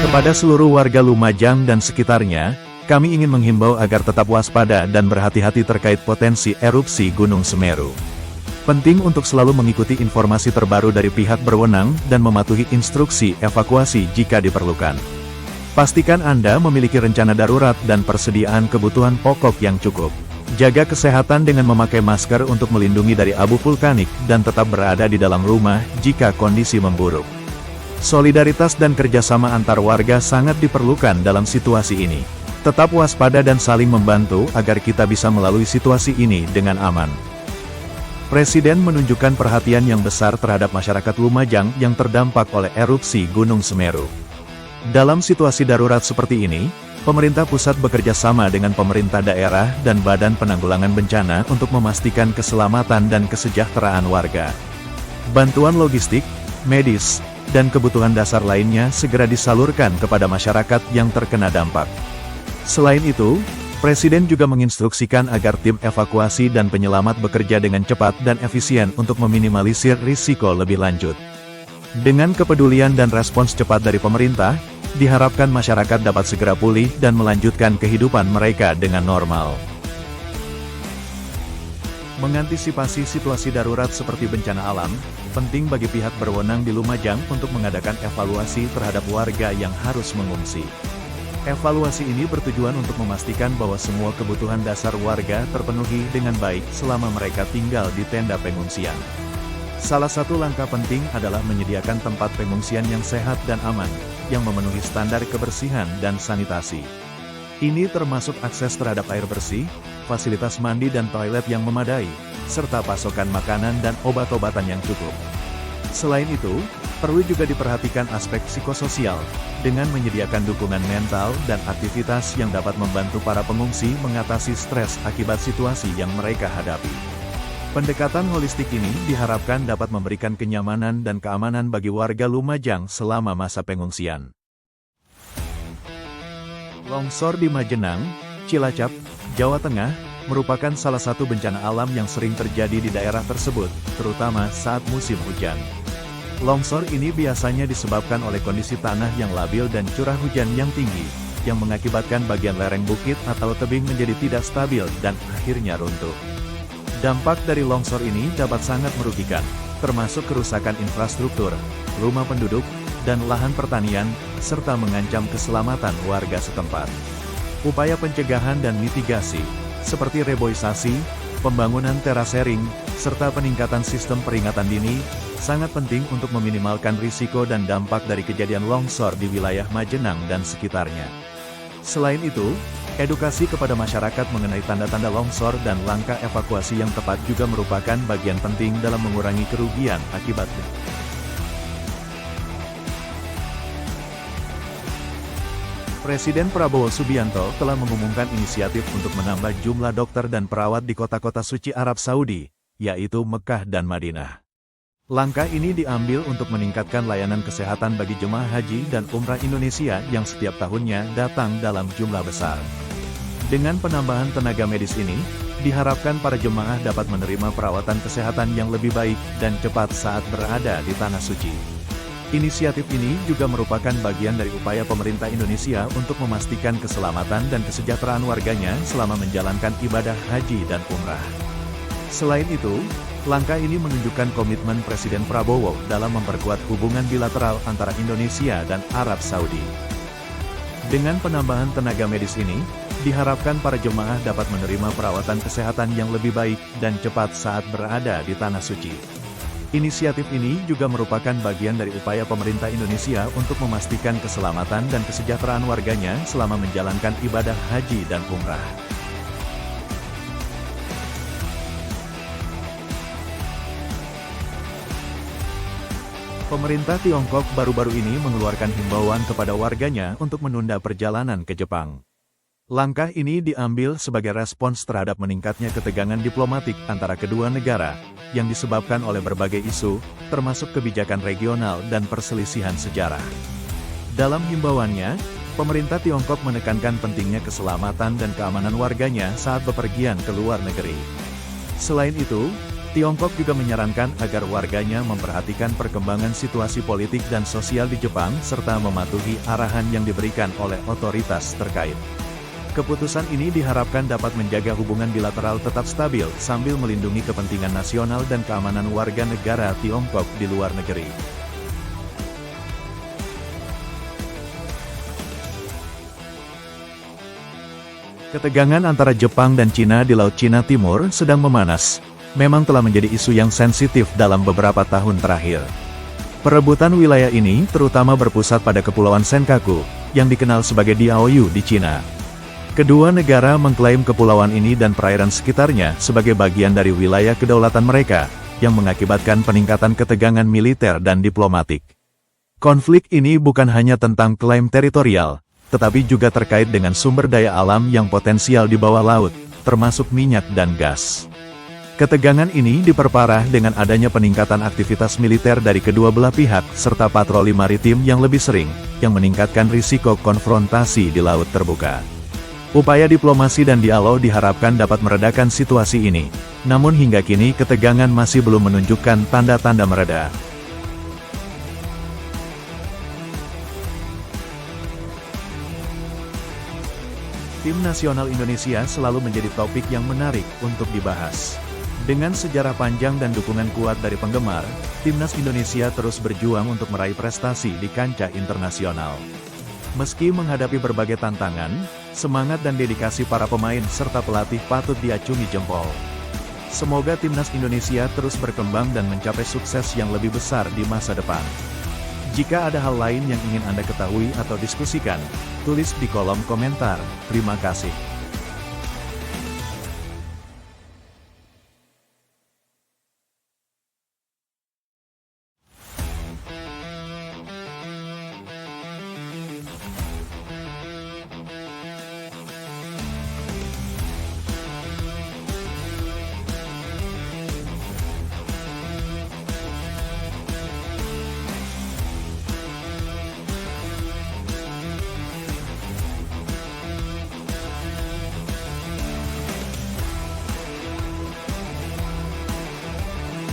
Kepada seluruh warga Lumajang dan sekitarnya, kami ingin menghimbau agar tetap waspada dan berhati-hati terkait potensi erupsi Gunung Semeru. Penting untuk selalu mengikuti informasi terbaru dari pihak berwenang dan mematuhi instruksi evakuasi jika diperlukan. Pastikan Anda memiliki rencana darurat dan persediaan kebutuhan pokok yang cukup. Jaga kesehatan dengan memakai masker untuk melindungi dari abu vulkanik dan tetap berada di dalam rumah jika kondisi memburuk. Solidaritas dan kerjasama antar warga sangat diperlukan dalam situasi ini. Tetap waspada dan saling membantu agar kita bisa melalui situasi ini dengan aman. Presiden menunjukkan perhatian yang besar terhadap masyarakat Lumajang yang terdampak oleh erupsi Gunung Semeru. Dalam situasi darurat seperti ini, pemerintah pusat bekerja sama dengan pemerintah daerah dan Badan Penanggulangan Bencana untuk memastikan keselamatan dan kesejahteraan warga. Bantuan logistik, medis, dan kebutuhan dasar lainnya segera disalurkan kepada masyarakat yang terkena dampak. Selain itu, Presiden juga menginstruksikan agar tim evakuasi dan penyelamat bekerja dengan cepat dan efisien untuk meminimalisir risiko lebih lanjut. Dengan kepedulian dan respons cepat dari pemerintah, diharapkan masyarakat dapat segera pulih dan melanjutkan kehidupan mereka dengan normal. Mengantisipasi situasi darurat seperti bencana alam, penting bagi pihak berwenang di Lumajang untuk mengadakan evaluasi terhadap warga yang harus mengungsi. Evaluasi ini bertujuan untuk memastikan bahwa semua kebutuhan dasar warga terpenuhi dengan baik selama mereka tinggal di tenda pengungsian. Salah satu langkah penting adalah menyediakan tempat pengungsian yang sehat dan aman, yang memenuhi standar kebersihan dan sanitasi. Ini termasuk akses terhadap air bersih, fasilitas mandi dan toilet yang memadai, serta pasokan makanan dan obat-obatan yang cukup. Selain itu, perlu juga diperhatikan aspek psikososial, dengan menyediakan dukungan mental dan aktivitas yang dapat membantu para pengungsi mengatasi stres akibat situasi yang mereka hadapi. Pendekatan holistik ini diharapkan dapat memberikan kenyamanan dan keamanan bagi warga Lumajang selama masa pengungsian. Longsor di Majenang, Cilacap, Jawa Tengah, merupakan salah satu bencana alam yang sering terjadi di daerah tersebut, terutama saat musim hujan. Longsor ini biasanya disebabkan oleh kondisi tanah yang labil dan curah hujan yang tinggi, yang mengakibatkan bagian lereng bukit atau tebing menjadi tidak stabil dan akhirnya runtuh. Dampak dari longsor ini dapat sangat merugikan, termasuk kerusakan infrastruktur, rumah penduduk, dan lahan pertanian, serta mengancam keselamatan warga setempat. Upaya pencegahan dan mitigasi, seperti reboisasi, pembangunan terasering, serta peningkatan sistem peringatan dini, sangat penting untuk meminimalkan risiko dan dampak dari kejadian longsor di wilayah Majenang dan sekitarnya. Selain itu, edukasi kepada masyarakat mengenai tanda-tanda longsor dan langkah evakuasi yang tepat juga merupakan bagian penting dalam mengurangi kerugian akibatnya. Presiden Prabowo Subianto telah mengumumkan inisiatif untuk menambah jumlah dokter dan perawat di kota-kota suci Arab Saudi, yaitu Mekah dan Madinah. Langkah ini diambil untuk meningkatkan layanan kesehatan bagi jemaah haji dan umrah Indonesia yang setiap tahunnya datang dalam jumlah besar. Dengan penambahan tenaga medis ini, diharapkan para jemaah dapat menerima perawatan kesehatan yang lebih baik dan cepat saat berada di Tanah Suci. Inisiatif ini juga merupakan bagian dari upaya pemerintah Indonesia untuk memastikan keselamatan dan kesejahteraan warganya selama menjalankan ibadah haji dan umrah. Selain itu, langkah ini menunjukkan komitmen Presiden Prabowo dalam memperkuat hubungan bilateral antara Indonesia dan Arab Saudi. Dengan penambahan tenaga medis ini, diharapkan para jemaah dapat menerima perawatan kesehatan yang lebih baik dan cepat saat berada di Tanah Suci. Inisiatif ini juga merupakan bagian dari upaya pemerintah Indonesia untuk memastikan keselamatan dan kesejahteraan warganya selama menjalankan ibadah haji dan umrah. Pemerintah Tiongkok baru-baru ini mengeluarkan himbauan kepada warganya untuk menunda perjalanan ke Jepang. Langkah ini diambil sebagai respons terhadap meningkatnya ketegangan diplomatik antara kedua negara, yang disebabkan oleh berbagai isu, termasuk kebijakan regional dan perselisihan sejarah. Dalam himbauannya, pemerintah Tiongkok menekankan pentingnya keselamatan dan keamanan warganya saat bepergian ke luar negeri. Selain itu, Tiongkok juga menyarankan agar warganya memperhatikan perkembangan situasi politik dan sosial di Jepang serta mematuhi arahan yang diberikan oleh otoritas terkait. Keputusan ini diharapkan dapat menjaga hubungan bilateral tetap stabil sambil melindungi kepentingan nasional dan keamanan warga negara Tiongkok di luar negeri. Ketegangan antara Jepang dan Cina di Laut Cina Timur sedang memanas. Memang telah menjadi isu yang sensitif dalam beberapa tahun terakhir. Perebutan wilayah ini terutama berpusat pada Kepulauan Senkaku, yang dikenal sebagai Diaoyu di Cina. Kedua negara mengklaim kepulauan ini dan perairan sekitarnya sebagai bagian dari wilayah kedaulatan mereka, yang mengakibatkan peningkatan ketegangan militer dan diplomatik. Konflik ini bukan hanya tentang klaim teritorial, tetapi juga terkait dengan sumber daya alam yang potensial di bawah laut, termasuk minyak dan gas. Ketegangan ini diperparah dengan adanya peningkatan aktivitas militer dari kedua belah pihak serta patroli maritim yang lebih sering, yang meningkatkan risiko konfrontasi di laut terbuka. Upaya diplomasi dan dialog diharapkan dapat meredakan situasi ini, namun hingga kini ketegangan masih belum menunjukkan tanda-tanda mereda. Tim nasional Indonesia selalu menjadi topik yang menarik untuk dibahas. Dengan sejarah panjang dan dukungan kuat dari penggemar, Timnas Indonesia terus berjuang untuk meraih prestasi di kancah internasional. Meski menghadapi berbagai tantangan, semangat dan dedikasi para pemain serta pelatih patut diacungi jempol. Semoga Timnas Indonesia terus berkembang dan mencapai sukses yang lebih besar di masa depan. Jika ada hal lain yang ingin Anda ketahui atau diskusikan, tulis di kolom komentar. Terima kasih.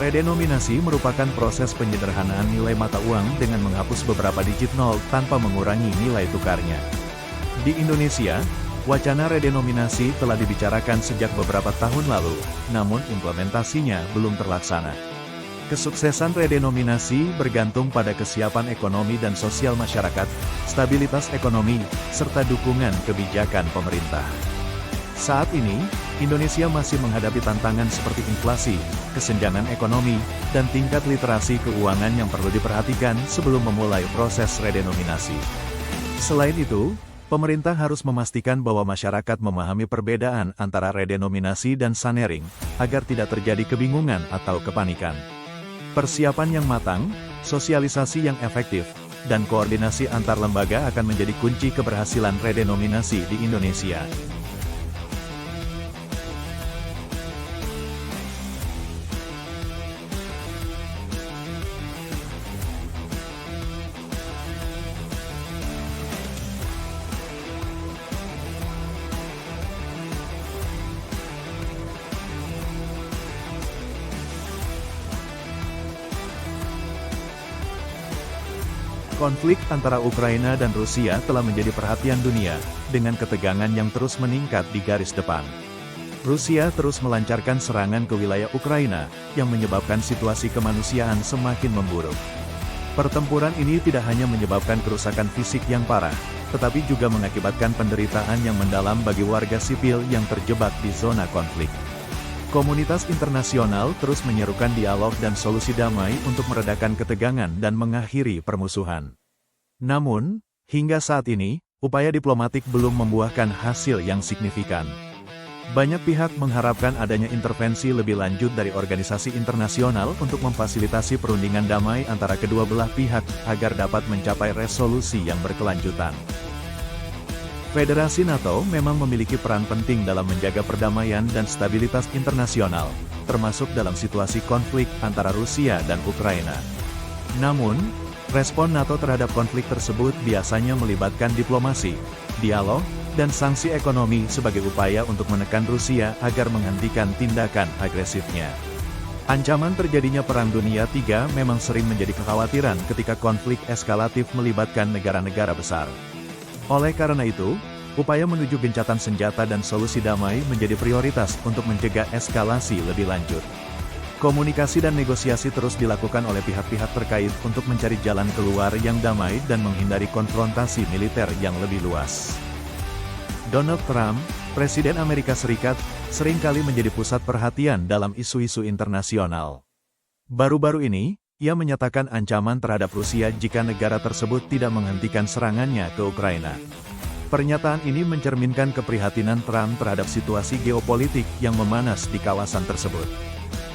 Redenominasi merupakan proses penyederhanaan nilai mata uang dengan menghapus beberapa digit nol tanpa mengurangi nilai tukarnya. Di Indonesia, wacana redenominasi telah dibicarakan sejak beberapa tahun lalu, namun implementasinya belum terlaksana. Kesuksesan redenominasi bergantung pada kesiapan ekonomi dan sosial masyarakat, stabilitas ekonomi, serta dukungan kebijakan pemerintah. Saat ini, Indonesia masih menghadapi tantangan seperti inflasi, kesenjangan ekonomi, dan tingkat literasi keuangan yang perlu diperhatikan sebelum memulai proses redenominasi. Selain itu, pemerintah harus memastikan bahwa masyarakat memahami perbedaan antara redenominasi dan sanering, agar tidak terjadi kebingungan atau kepanikan. Persiapan yang matang, sosialisasi yang efektif, dan koordinasi antar lembaga akan menjadi kunci keberhasilan redenominasi di Indonesia. Konflik antara Ukraina dan Rusia telah menjadi perhatian dunia, dengan ketegangan yang terus meningkat di garis depan. Rusia terus melancarkan serangan ke wilayah Ukraina, yang menyebabkan situasi kemanusiaan semakin memburuk. Pertempuran ini tidak hanya menyebabkan kerusakan fisik yang parah, tetapi juga mengakibatkan penderitaan yang mendalam bagi warga sipil yang terjebak di zona konflik. Komunitas internasional terus menyerukan dialog dan solusi damai untuk meredakan ketegangan dan mengakhiri permusuhan. Namun, hingga saat ini, upaya diplomatik belum membuahkan hasil yang signifikan. Banyak pihak mengharapkan adanya intervensi lebih lanjut dari organisasi internasional untuk memfasilitasi perundingan damai antara kedua belah pihak agar dapat mencapai resolusi yang berkelanjutan. Federasi NATO memang memiliki peran penting dalam menjaga perdamaian dan stabilitas internasional, termasuk dalam situasi konflik antara Rusia dan Ukraina. Namun, respon NATO terhadap konflik tersebut biasanya melibatkan diplomasi, dialog, dan sanksi ekonomi sebagai upaya untuk menekan Rusia agar menghentikan tindakan agresifnya. Ancaman terjadinya Perang Dunia III memang sering menjadi kekhawatiran ketika konflik eskalatif melibatkan negara-negara besar. Oleh karena itu, upaya menuju gencatan senjata dan solusi damai menjadi prioritas untuk mencegah eskalasi lebih lanjut. Komunikasi dan negosiasi terus dilakukan oleh pihak-pihak terkait untuk mencari jalan keluar yang damai dan menghindari konfrontasi militer yang lebih luas. Donald Trump, Presiden Amerika Serikat, seringkali menjadi pusat perhatian dalam isu-isu internasional. Baru-baru ini, ia menyatakan ancaman terhadap Rusia jika negara tersebut tidak menghentikan serangannya ke Ukraina. Pernyataan ini mencerminkan keprihatinan Trump terhadap situasi geopolitik yang memanas di kawasan tersebut.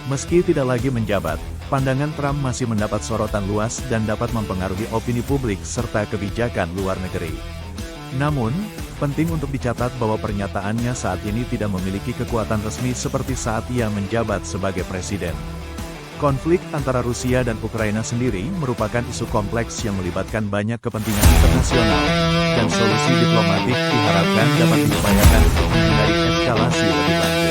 Meski tidak lagi menjabat, pandangan Trump masih mendapat sorotan luas dan dapat mempengaruhi opini publik serta kebijakan luar negeri. Namun, penting untuk dicatat bahwa pernyataannya saat ini tidak memiliki kekuatan resmi seperti saat ia menjabat sebagai presiden. Konflik antara Rusia dan Ukraina sendiri merupakan isu kompleks yang melibatkan banyak kepentingan internasional, dan solusi diplomatik diharapkan dapat diupayakan untuk menghindari eskalasi lebih lanjut.